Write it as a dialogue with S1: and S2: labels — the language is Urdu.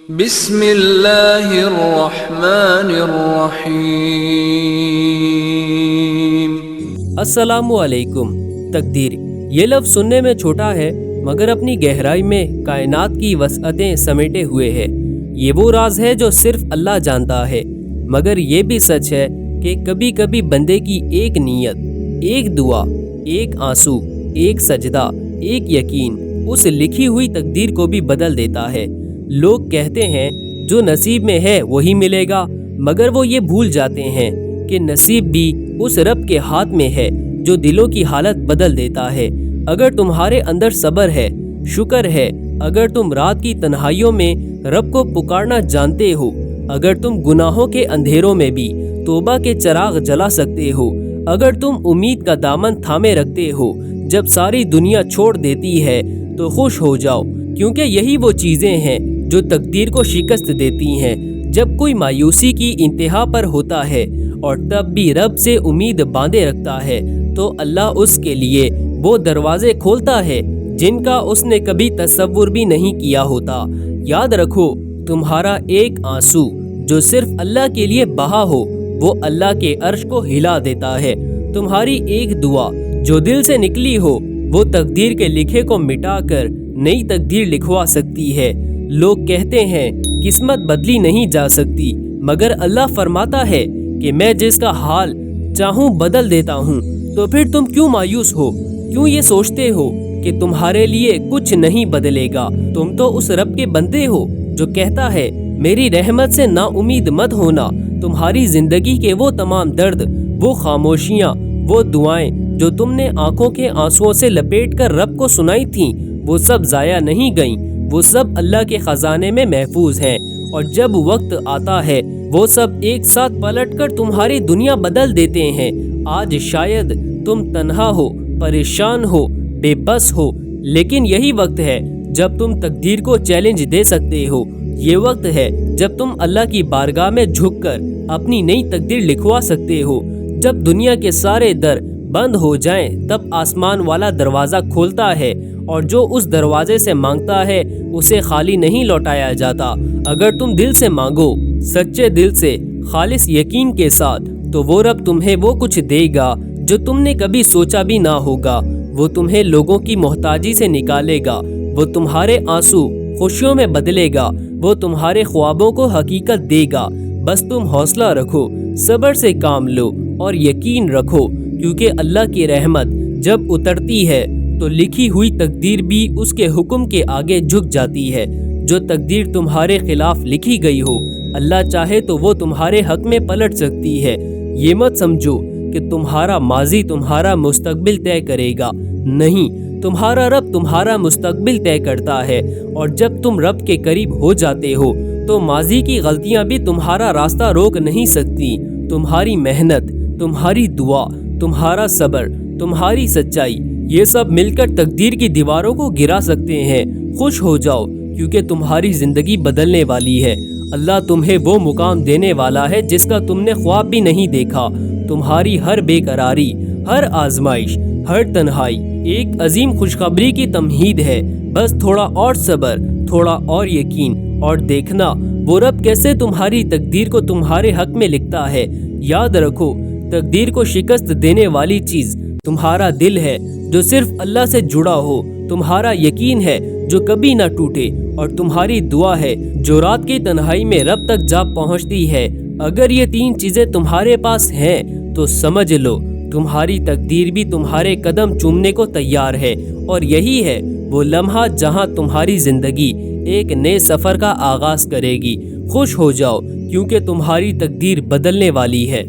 S1: بسم اللہ الرحمن الرحیم۔
S2: السلام علیکم۔ تقدیر یہ لفظ سننے میں چھوٹا ہے مگر اپنی گہرائی میں کائنات کی وسعتیں سمیٹے ہوئے ہے۔ یہ وہ راز ہے جو صرف اللہ جانتا ہے، مگر یہ بھی سچ ہے کہ کبھی کبھی بندے کی ایک نیت، ایک دعا، ایک آنسو، ایک سجدہ، ایک یقین اس لکھی ہوئی تقدیر کو بھی بدل دیتا ہے۔ لوگ کہتے ہیں جو نصیب میں ہے وہی ملے گا، مگر وہ یہ بھول جاتے ہیں کہ نصیب بھی اس رب کے ہاتھ میں ہے جو دلوں کی حالت بدل دیتا ہے۔ اگر تمہارے اندر صبر ہے، شکر ہے، اگر تم رات کی تنہائیوں میں رب کو پکارنا جانتے ہو، اگر تم گناہوں کے اندھیروں میں بھی توبہ کے چراغ جلا سکتے ہو، اگر تم امید کا دامن تھامے رکھتے ہو جب ساری دنیا چھوڑ دیتی ہے، تو خوش ہو جاؤ، کیونکہ یہی وہ چیزیں ہیں جو تقدیر کو شکست دیتی ہیں۔ جب کوئی مایوسی کی انتہا پر ہوتا ہے اور تب بھی رب سے امید باندھے رکھتا ہے، تو اللہ اس کے لیے وہ دروازے کھولتا ہے جن کا اس نے کبھی تصور بھی نہیں کیا ہوتا۔ یاد رکھو، تمہارا ایک آنسو جو صرف اللہ کے لیے بہا ہو، وہ اللہ کے عرش کو ہلا دیتا ہے۔ تمہاری ایک دعا جو دل سے نکلی ہو، وہ تقدیر کے لکھے کو مٹا کر نئی تقدیر لکھوا سکتی ہے۔ لوگ کہتے ہیں قسمت بدلی نہیں جا سکتی، مگر اللہ فرماتا ہے کہ میں جس کا حال چاہوں بدل دیتا ہوں۔ تو پھر تم کیوں مایوس ہو؟ کیوں یہ سوچتے ہو کہ تمہارے لیے کچھ نہیں بدلے گا؟ تم تو اس رب کے بندے ہو جو کہتا ہے میری رحمت سے نا امید مت ہونا۔ تمہاری زندگی کے وہ تمام درد، وہ خاموشیاں، وہ دعائیں جو تم نے آنکھوں کے آنسوؤں سے لپیٹ کر رب کو سنائی تھیں، وہ سب ضائع نہیں گئیں۔ وہ سب اللہ کے خزانے میں محفوظ ہیں، اور جب وقت آتا ہے وہ سب ایک ساتھ پلٹ کر تمہاری دنیا بدل دیتے ہیں۔ آج شاید تم تنہا ہو، پریشان ہو، بے بس ہو، لیکن یہی وقت ہے جب تم تقدیر کو چیلنج دے سکتے ہو۔ یہ وقت ہے جب تم اللہ کی بارگاہ میں جھک کر اپنی نئی تقدیر لکھوا سکتے ہو۔ جب دنیا کے سارے در بند ہو جائیں تب آسمان والا دروازہ کھولتا ہے، اور جو اس دروازے سے مانگتا ہے اسے خالی نہیں لوٹایا جاتا۔ اگر تم دل سے مانگو، سچے دل سے، خالص یقین کے ساتھ، تو وہ رب تمہیں وہ کچھ دے گا جو تم نے کبھی سوچا بھی نہ ہوگا۔ وہ تمہیں لوگوں کی محتاجی سے نکالے گا، وہ تمہارے آنسو خوشیوں میں بدلے گا، وہ تمہارے خوابوں کو حقیقت دے گا۔ بس تم حوصلہ رکھو، صبر سے کام لو اور یقین رکھو، کیونکہ اللہ کی رحمت جب اترتی ہے تو لکھی ہوئی تقدیر بھی اس کے حکم کے آگے جھک جاتی ہے۔ جو تقدیر تمہارے خلاف لکھی گئی ہو، اللہ چاہے تو وہ تمہارے حق میں پلٹ سکتی ہے۔ یہ مت سمجھو کہ تمہارا ماضی تمہارا مستقبل طے کرے گا، نہیں، تمہارا رب تمہارا مستقبل طے کرتا ہے۔ اور جب تم رب کے قریب ہو جاتے ہو تو ماضی کی غلطیاں بھی تمہارا راستہ روک نہیں سکتی۔ تمہاری محنت، تمہاری دعا، تمہارا صبر، تمہاری سچائی، یہ سب مل کر تقدیر کی دیواروں کو گرا سکتے ہیں۔ خوش ہو جاؤ، کیونکہ تمہاری زندگی بدلنے والی ہے۔ اللہ تمہیں وہ مقام دینے والا ہے جس کا تم نے خواب بھی نہیں دیکھا۔ تمہاری ہر بے قراری، ہر آزمائش، ہر تنہائی ایک عظیم خوشخبری کی تمہید ہے۔ بس تھوڑا اور صبر، تھوڑا اور یقین، اور دیکھنا وہ رب کیسے تمہاری تقدیر کو تمہارے حق میں لکھتا ہے۔ یاد رکھو، تقدیر کو شکست دینے والی چیز تمہارا دل ہے جو صرف اللہ سے جڑا ہو، تمہارا یقین ہے جو کبھی نہ ٹوٹے، اور تمہاری دعا ہے جو رات کی تنہائی میں رب تک جا پہنچتی ہے۔ اگر یہ تین چیزیں تمہارے پاس ہیں تو سمجھ لو تمہاری تقدیر بھی تمہارے قدم چومنے کو تیار ہے، اور یہی ہے وہ لمحہ جہاں تمہاری زندگی ایک نئے سفر کا آغاز کرے گی۔ خوش ہو جاؤ، کیونکہ تمہاری تقدیر بدلنے والی ہے۔